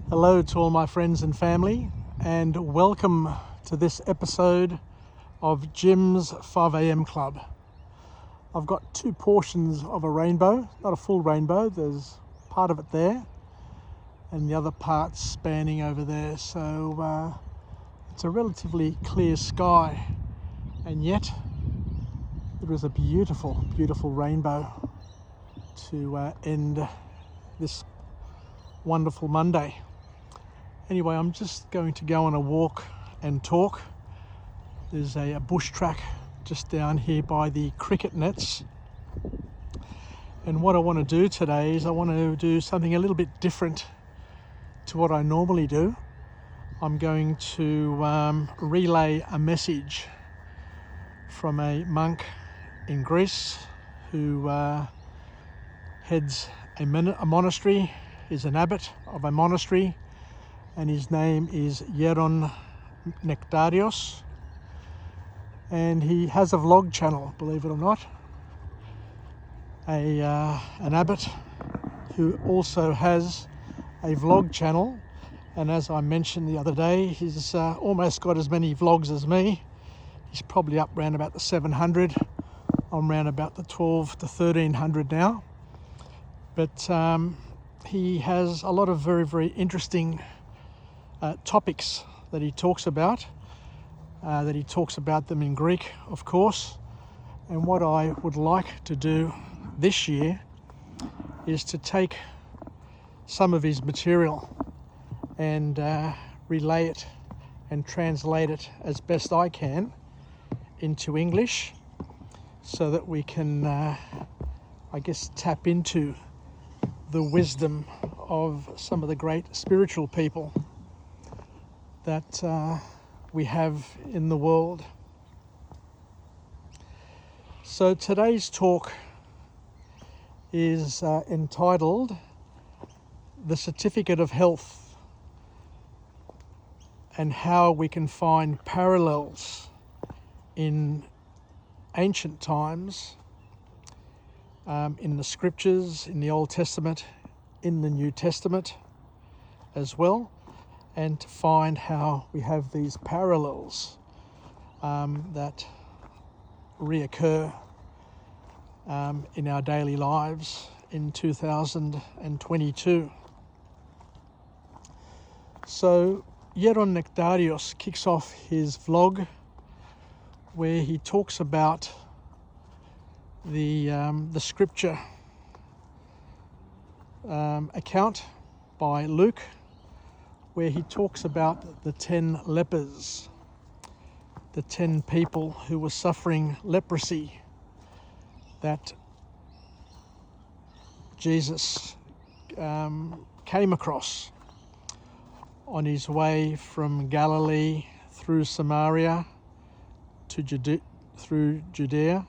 Hello to all my friends and family, and welcome to this episode of Jim's 5am Club. I've got two portions of a rainbow, not a full rainbow, there's part of it there and the other part spanning over there, so it's a relatively clear sky, and yet there is a beautiful, beautiful rainbow to end this wonderful Monday. Anyway, I'm just going to go on a walk and talk. There's a bush track just down here by the cricket nets. And what I want to do today is I want to do something a little bit different to what I normally do. I'm going to relay a message from a monk in Greece who heads a monastery, is an abbot of a monastery, and his name is Elder Nektarios, and he has a vlog channel, believe it or not. An abbot who also has a vlog channel, and as I mentioned the other day, he's almost got as many vlogs as me. He's probably up around about the 700. I'm around about the 12 to 1300 now, but he has a lot of very, very interesting topics that he talks about, them in Greek, of course. And what I would like to do this year is to take some of his material and relay it and translate it as best I can into English, so that we can, tap into the wisdom of some of the great spiritual people that we have in the world. So today's talk is entitled The Certificate of Health, and how we can find parallels in ancient times, in the scriptures, in the Old Testament, in the New Testament as well, and to find how we have these parallels that reoccur in our daily lives in 2022. So Elder Nektarios kicks off his vlog where he talks about the scripture account by Luke, where he talks about the 10 lepers, the 10 people who were suffering leprosy that Jesus came across on his way from Galilee through Samaria to through Judea,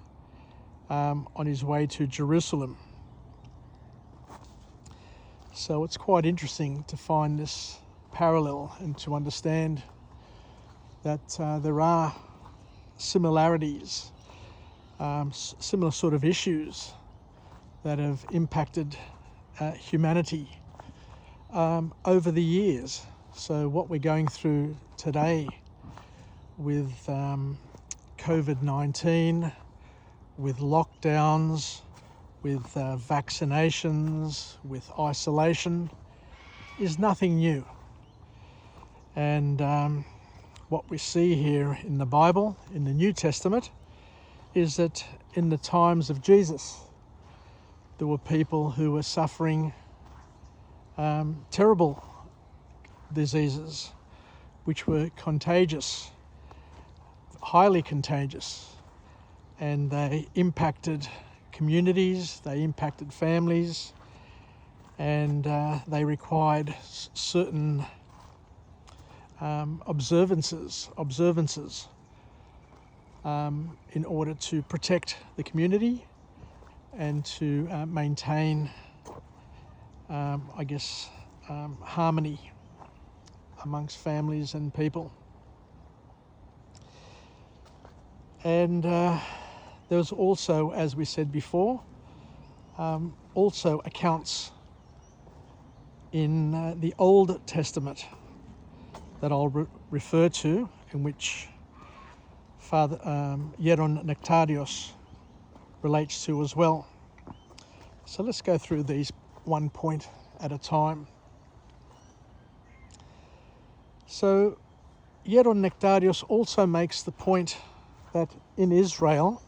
on his way to Jerusalem. So it's quite interesting to find this parallel and to understand that there are similarities, similar sort of issues that have impacted humanity over the years. So what we're going through today with COVID-19, with lockdowns, with vaccinations, with isolation, is nothing new. And what we see here in the Bible, in the New Testament, is that in the times of Jesus, there were people who were suffering terrible diseases, which were contagious, highly contagious, and they impacted communities, they impacted families, and they required certain observances in order to protect the community and to maintain, harmony amongst families and people. And there was also, as we said before, also accounts in the Old Testament that I'll refer to, in which Father Elder Nektarios relates to as well. So let's go through these one point at a time. So Elder Nektarios also makes the point that in Israel,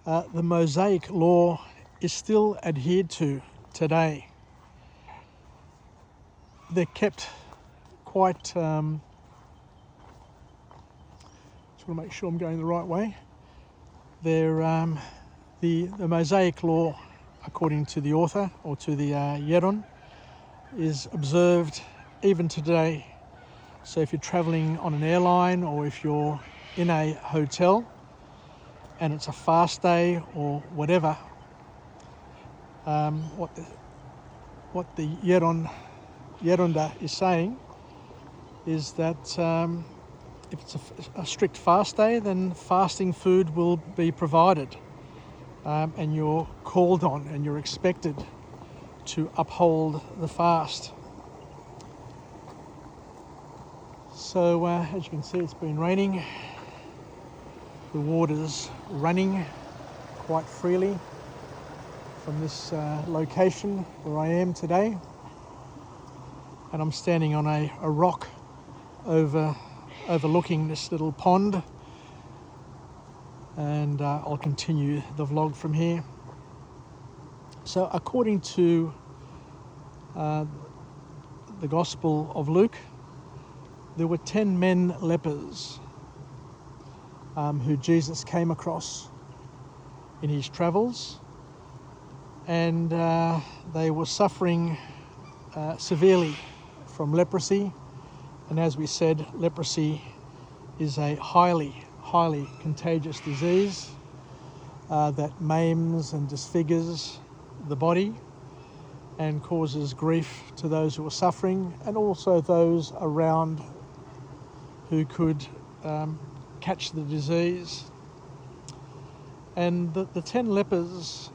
the Mosaic law is still adhered to today. They're kept quite, just want to make sure I'm going the right way. They're, the Mosaic law, according to the author, or to the Yeron, is observed even today. So if you're travelling on an airline, or if you're in a hotel and it's a fast day or whatever, what the Yeronda is saying is that if it's a strict fast day, then fasting food will be provided, and you're called on and you're expected to uphold the fast. So as you can see, it's been raining. The water's running quite freely from this location where I am today, and I'm standing on a rock overlooking this little pond, and I'll continue the vlog from here. So according to the Gospel of Luke, there were 10 men lepers who Jesus came across in his travels, and they were suffering severely from leprosy. And as we said, leprosy is a highly contagious disease that maims and disfigures the body and causes grief to those who are suffering, and also those around who could catch the disease. And the 10 lepers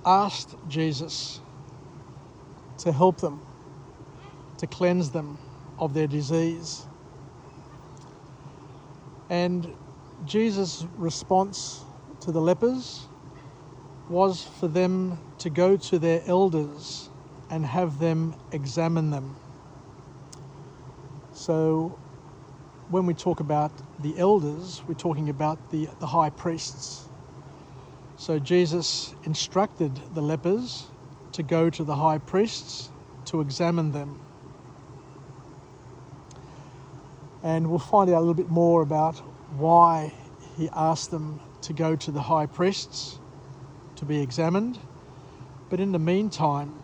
asked Jesus to help them, to cleanse them of their disease. And Jesus' response to the lepers was for them to go to their elders and have them examine them. So when we talk about the elders, we're talking about the high priests. So Jesus instructed the lepers to go to the high priests to examine them. And we'll find out a little bit more about why he asked them to go to the high priests to be examined. But in the meantime,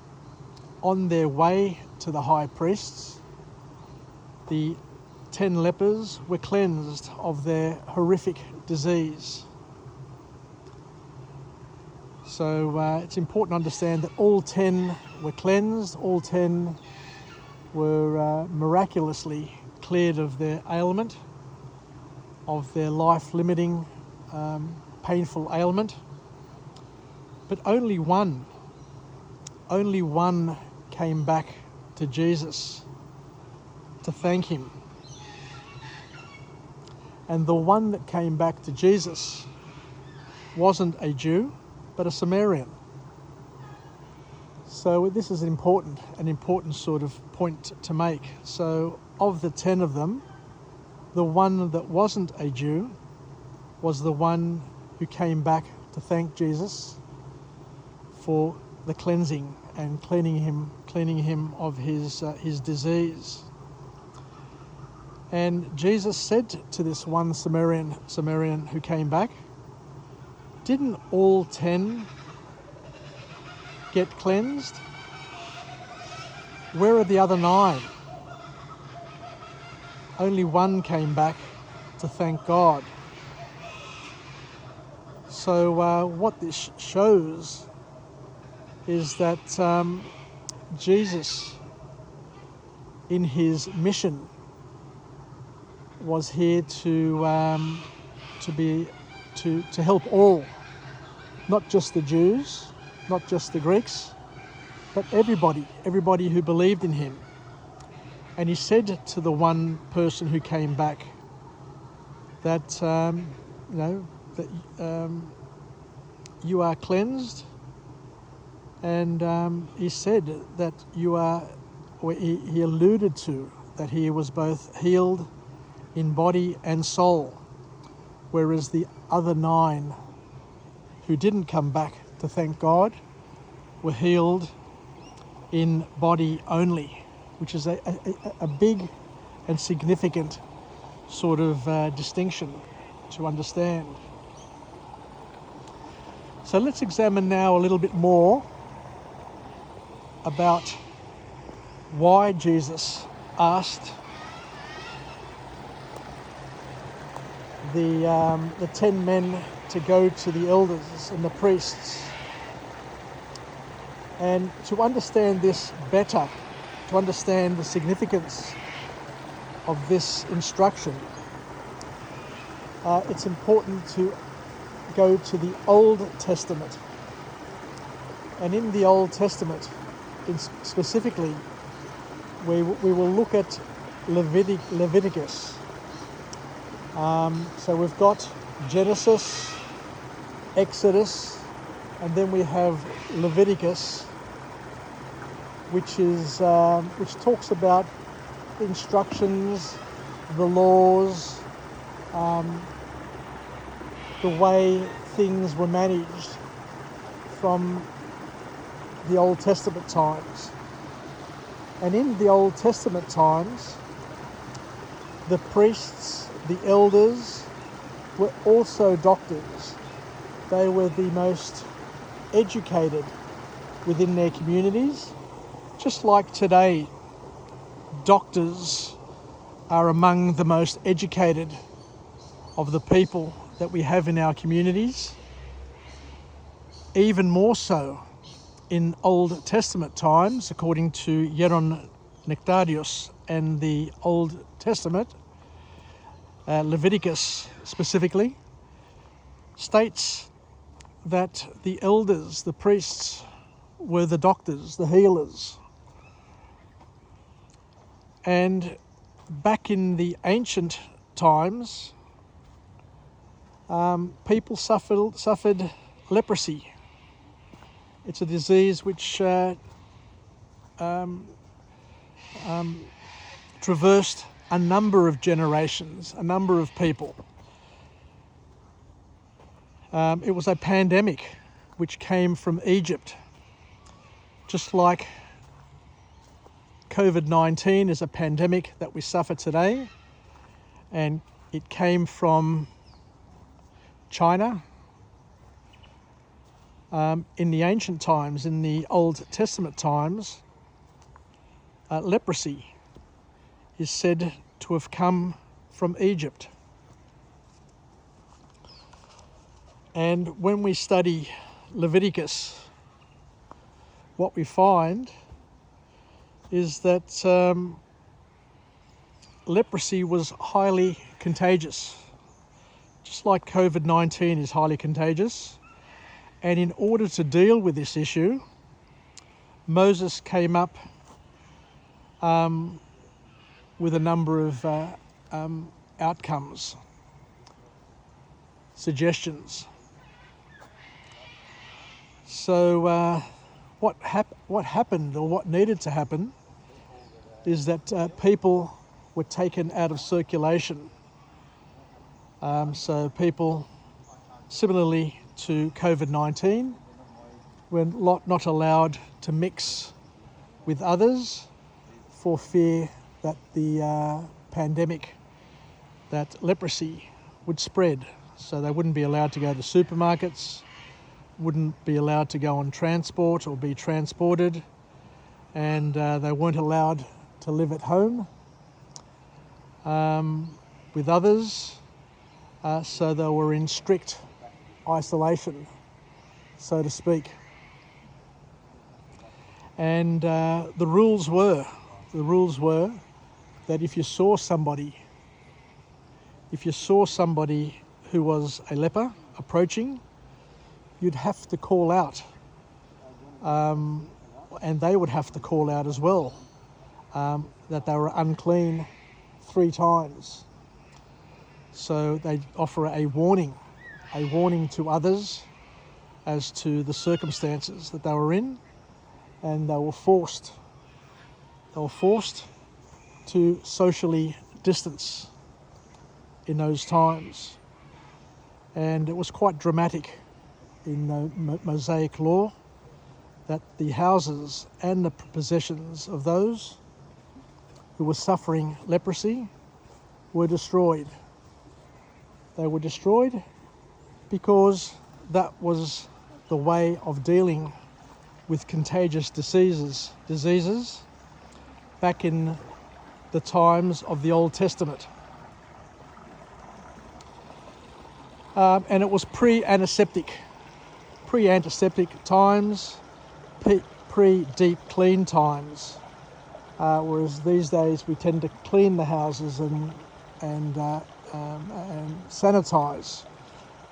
on their way to the high priests, the 10 lepers were cleansed of their horrific disease. So it's important to understand that all 10 were cleansed, all 10 were miraculously cleared of their ailment, of their life-limiting, painful ailment. But only one came back to Jesus to thank him. And the one that came back to Jesus wasn't a Jew, but a Samaritan. So this is an important sort of point to make. So of the 10 of them, the one that wasn't a Jew was the one who came back to thank Jesus for the cleansing and cleaning him of his disease. And Jesus said to this one Samaritan who came back, "Didn't all 10 get cleansed? Where are the other 9? Only one came back to thank God." So what this shows is that Jesus, in his mission, was here to help all, not just the Jews, not just the Greeks, but everybody who believed in him. And he said to the one person who came back that, that you are cleansed, and he said that you are, or he alluded to that he was both healed in body and soul, whereas the other 9 who didn't come back to thank God were healed in body only, which is a big and significant sort of distinction to understand. So let's examine now a little bit more about why Jesus asked the 10 men to go to the elders and the priests. And to understand this better, to understand the significance of this instruction, it's important to go to the Old Testament. And in the Old Testament, specifically, we will look at Leviticus. So we've got Genesis, Exodus, and then we have Leviticus, which talks about instructions, the laws, the way things were managed from the Old Testament times. And in the Old Testament times, the priests, the elders, were also doctors. They were the most educated within their communities. Just like today, doctors are among the most educated of the people that we have in our communities. Even more so in Old Testament times, according to Elder Nektarios and the Old Testament, Leviticus specifically, states that the elders, the priests, were the doctors, the healers. And back in the ancient times, people suffered leprosy. It's a disease which traversed a number of generations, a number of people. It was a pandemic which came from Egypt, just like COVID-19 is a pandemic that we suffer today, and it came from China. In the ancient times, in the Old Testament times, leprosy is said to have come from Egypt. And when we study Leviticus, what we find is that leprosy was highly contagious, just like COVID-19 is highly contagious. And in order to deal with this issue, Moses came up with a number of outcomes, suggestions. So what happened, or what needed to happen, is that people were taken out of circulation. So people, similarly to COVID-19, were not allowed to mix with others for fear that the pandemic, that leprosy, would spread. So they wouldn't be allowed to go to supermarkets, wouldn't be allowed to go on transport or be transported, and they weren't allowed to live at home with others, so they were in strict isolation, so to speak. And the rules were that if you saw somebody who was a leper approaching, you'd have to call out and they would have to call out as well that they were unclean 3 times. So they offer a warning to others as to the circumstances that they were in, and they were forced to socially distance in those times. And it was quite dramatic in the Mosaic law that the houses and the possessions of those who were suffering leprosy were destroyed. They were destroyed because that was the way of dealing with contagious diseases back in the times of the Old Testament. And it was pre-antiseptic times, pre-deep clean times, whereas these days we tend to clean the houses and sanitize,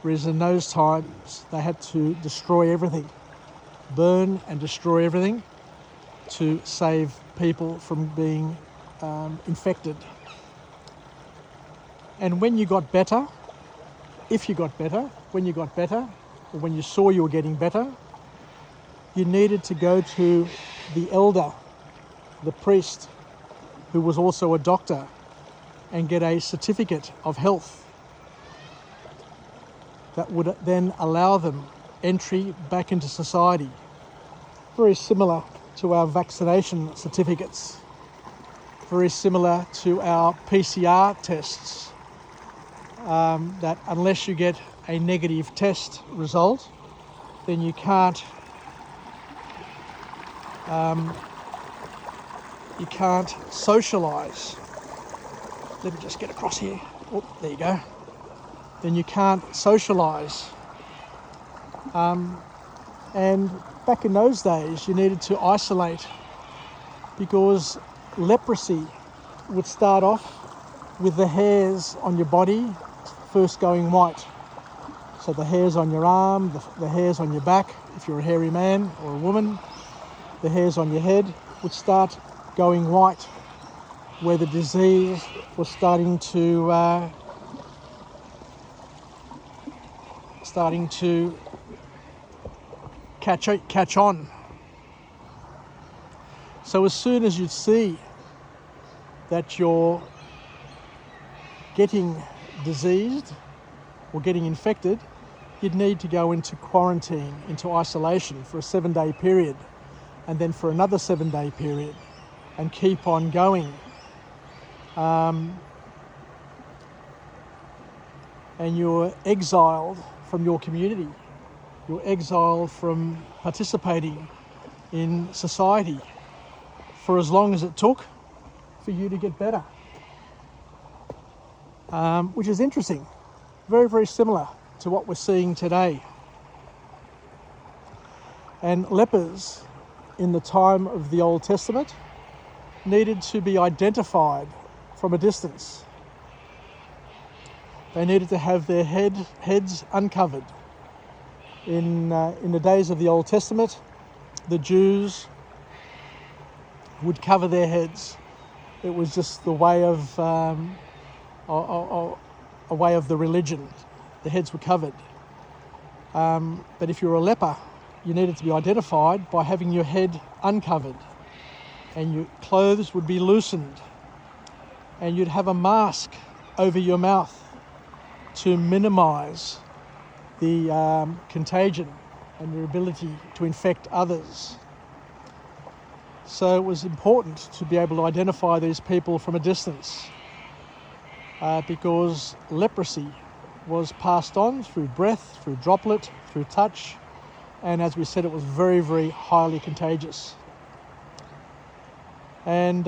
whereas in those times they had to destroy everything, burn and destroy everything to save people from being infected. And when you got better, when you saw you were getting better, you needed to go to the elder, the priest, who was also a doctor, and get a certificate of health that would then allow them entry back into society. Very similar to our vaccination certificates, very similar to our PCR tests, that unless you get a negative test result, then you can't socialise. Let me just get across here. Oh, there you go. Then you can't socialise. And back in those days, you needed to isolate because leprosy would start off with the hairs on your body first going white. So the hairs on your arm, the hairs on your back, if you're a hairy man or a woman, the hairs on your head would start going white, where the disease was starting to catch on. So as soon as you see that you're getting diseased or getting infected, you'd need to go into quarantine, into isolation for a 7-day period, and then for another 7-day period, and keep on going. And you're exiled from your community. You're exiled from participating in society for as long as it took for you to get better. Which is interesting. Very, very similar to what we're seeing today. And lepers in the time of the Old Testament needed to be identified from a distance. They needed to have their heads uncovered. In the days of the Old Testament, the Jews would cover their heads. It was just the way of a way of the religion. The heads were covered. But if you were a leper, you needed to be identified by having your head uncovered, and your clothes would be loosened, and you'd have a mask over your mouth to minimize the contagion and your ability to infect others. So it was important to be able to identify these people from a distance, because leprosy was passed on through breath, through droplet, through touch, and as we said, it was very, very highly contagious. And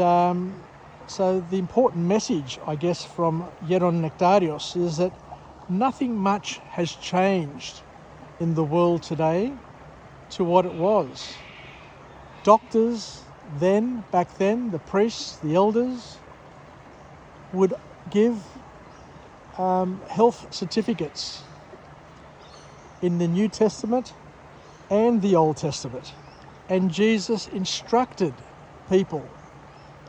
so the important message, I guess, from Elder Nektarios is that nothing much has changed in the world today to what it was. Doctors back then, the priests, the elders, would give health certificates in the New Testament and the Old Testament. And Jesus instructed people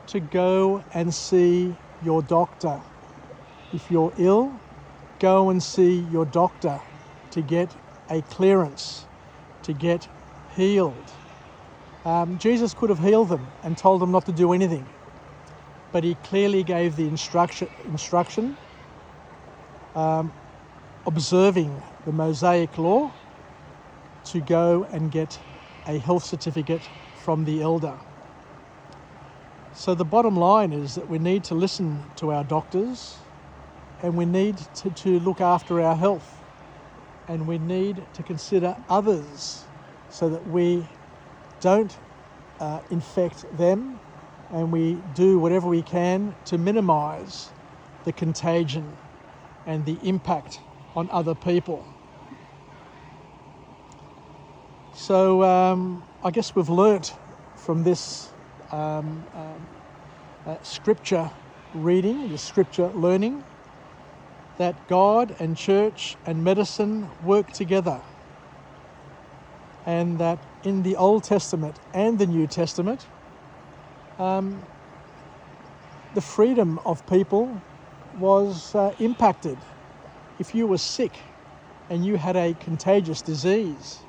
to go and see your doctor. If you're ill, go and see your doctor to get a clearance, to get healed. Jesus could have healed them and told them not to do anything, but he clearly gave the instruction, observing the Mosaic law, to go and get a health certificate from the elder. So the bottom line is that we need to listen to our doctors, and we need to look after our health, and we need to consider others so that we don't infect them, and we do whatever we can to minimize the contagion and the impact on other people. So I guess we've learnt from this scripture reading, this scripture learning, that God and church and medicine work together, and that in the Old Testament and the New Testament, the freedom of people was impacted. If you were sick and you had a contagious disease,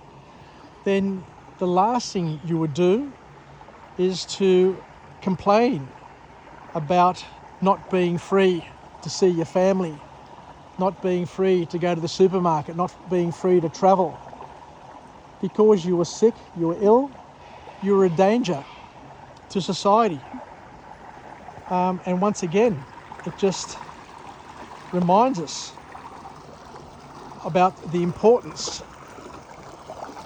then the last thing you would do is to complain about not being free to see your family, not being free to go to the supermarket, not being free to travel. Because you were sick, you were ill, you were a danger to society. And once again, it just reminds us about the importance.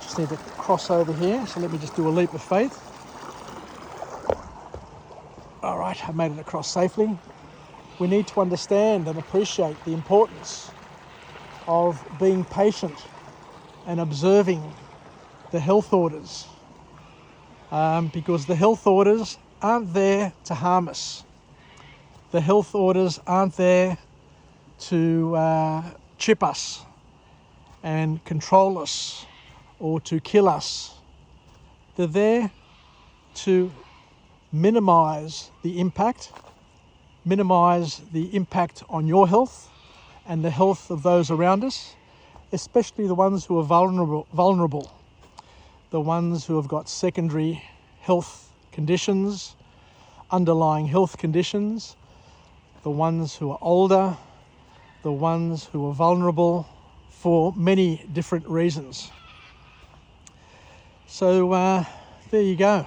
Just need to cross over here, so let me just do a leap of faith. All right, I made it across safely. We need to understand and appreciate the importance of being patient and observing the health orders, because the health orders aren't there to harm us. The health orders aren't there to chip us and control us or to kill us. They're there to minimize the impact on your health and the health of those around us, especially the ones who are vulnerable, the ones who have got secondary health conditions, underlying health conditions, the ones who are older, the ones who are vulnerable for many different reasons. So there you go.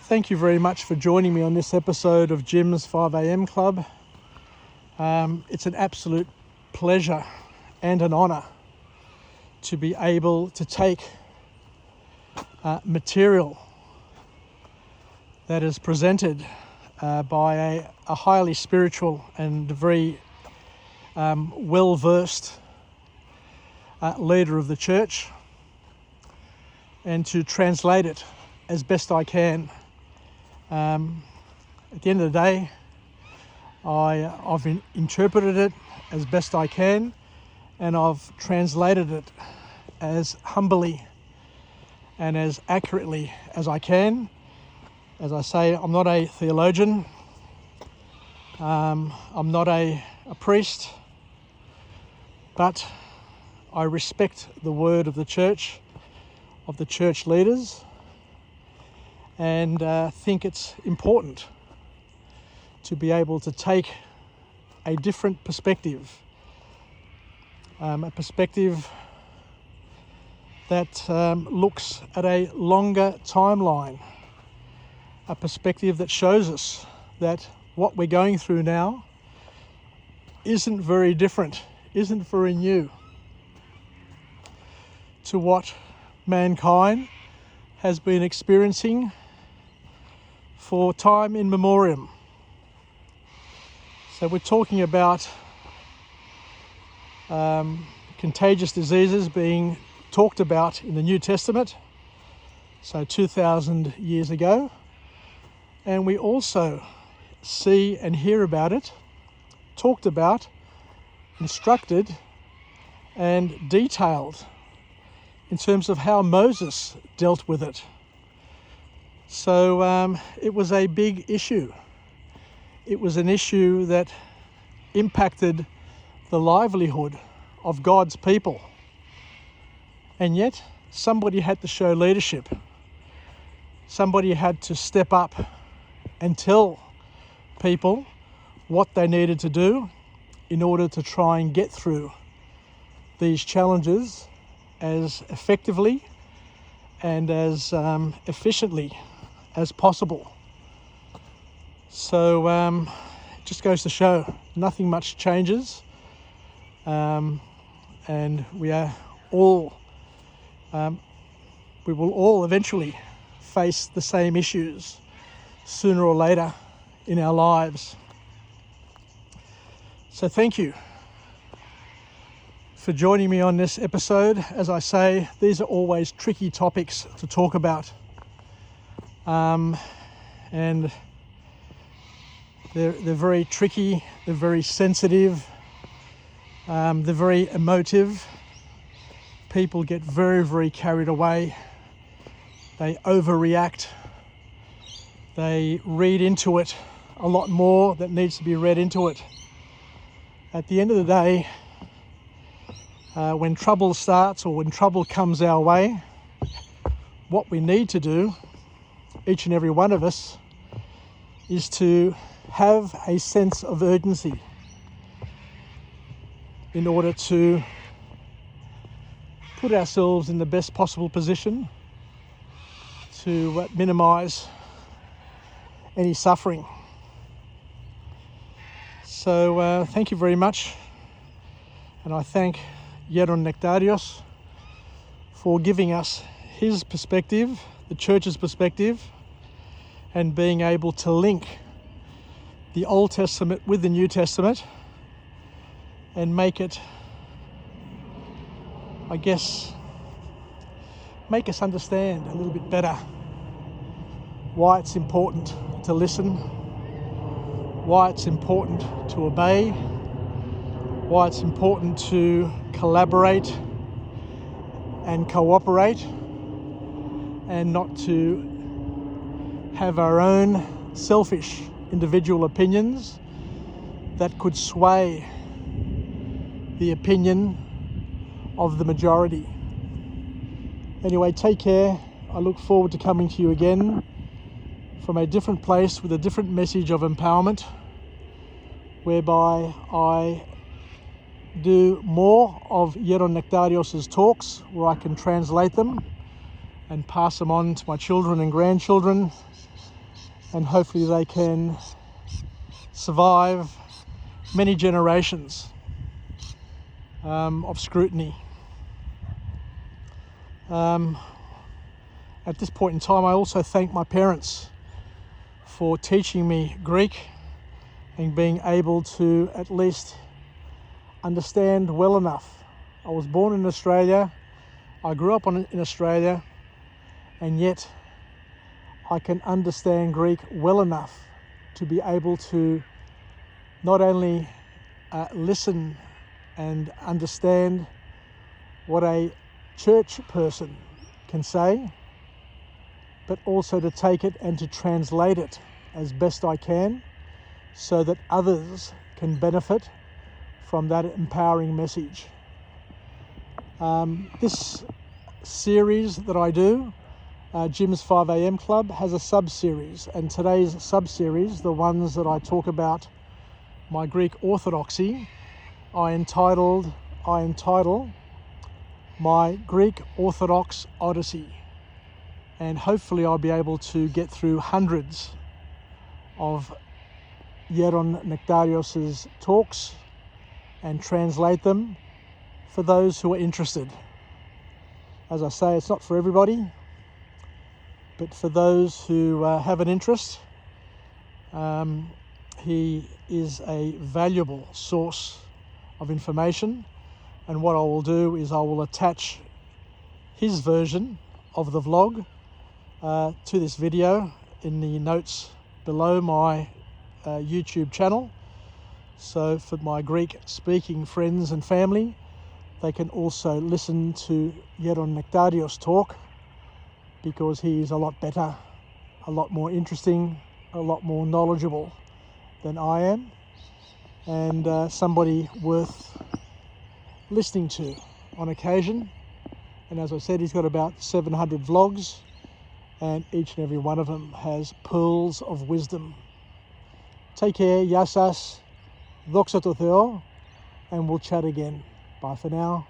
Thank you very much for joining me on this episode of Jim's 5am Club. It's an absolute pleasure and an honour to be able to take material that is presented by a highly spiritual and very well-versed leader of the church, and to translate it as best I can. At the end of the day, I've interpreted it as best I can, and I've translated it as humbly and as accurately as I can. As I say, I'm not a theologian, I'm not a priest, but I respect the word of the church leaders, and think it's important to be able to take a different perspective, a perspective that looks at a longer timeline, a perspective that shows us that what we're going through now isn't very different, isn't very new to what mankind has been experiencing for time in memoriam. So we're talking about contagious diseases being talked about in the New Testament, so 2,000 years ago, and we also see and hear about it, talked about, instructed and detailed in terms of how Moses dealt with it So it was a big issue. It was an issue that impacted the livelihood of God's people. And yet, somebody had to show leadership. Somebody had to step up and tell people what they needed to do in order to try and get through these challenges as effectively and as efficiently as possible. So it just goes to show nothing much changes, and we will all eventually face the same issues sooner or later in our lives. So thank you for joining me on this episode. As I say, these are always tricky topics to talk about, and they're very tricky, they're very sensitive, they're very emotive. People get very, very carried away. They overreact. They read into it a lot more that needs to be read into it. At the end of the day, when trouble starts or when trouble comes our way, what we need to do, each and every one of us, is to have a sense of urgency in order to put ourselves in the best possible position to minimize any suffering. So thank you very much, and I thank Elder Nektarios for giving us his perspective, the church's perspective, and being able to link the Old Testament with the New Testament and make it, I guess, make us understand a little bit better why it's important to listen, why it's important to obey, why it's important to collaborate and cooperate, and not to have our own selfish individual opinions that could sway the opinion of the majority. Anyway, take care. I look forward to coming to you again from a different place with a different message of empowerment, whereby I do more of Elder Nektarios' talks, where I can translate them and pass them on to my children and grandchildren, and hopefully they can survive many generations of scrutiny. At this point in time, I also thank my parents for teaching me Greek and being able to at least understand well enough. I was born in Australia, I grew up in Australia, and yet I can understand Greek well enough to be able to not only listen and understand what a church person can say, but also to take it and to translate it as best I can so that others can benefit from that empowering message. This series that I do, Jim's 5am Club, has a sub-series, and today's sub-series, the ones that I talk about my Greek orthodoxy, I entitle My Greek Orthodox Odyssey. And hopefully I'll be able to get through hundreds of Elder Nektarios' talks and translate them for those who are interested. As I say, it's not for everybody, but for those who have an interest, he is a valuable source of information. And what I will do is I will attach his version of the vlog to this video in the notes below my YouTube channel. So for my Greek speaking friends and family, they can also listen to Elder Nektarios talk, because he is a lot better, a lot more interesting, a lot more knowledgeable than I am, and somebody worth listening to on occasion. And as I said, he's got about 700 vlogs, and each and every one of them has pearls of wisdom. Take care, Yasas, Doxa tau Theo, and we'll chat again. Bye for now.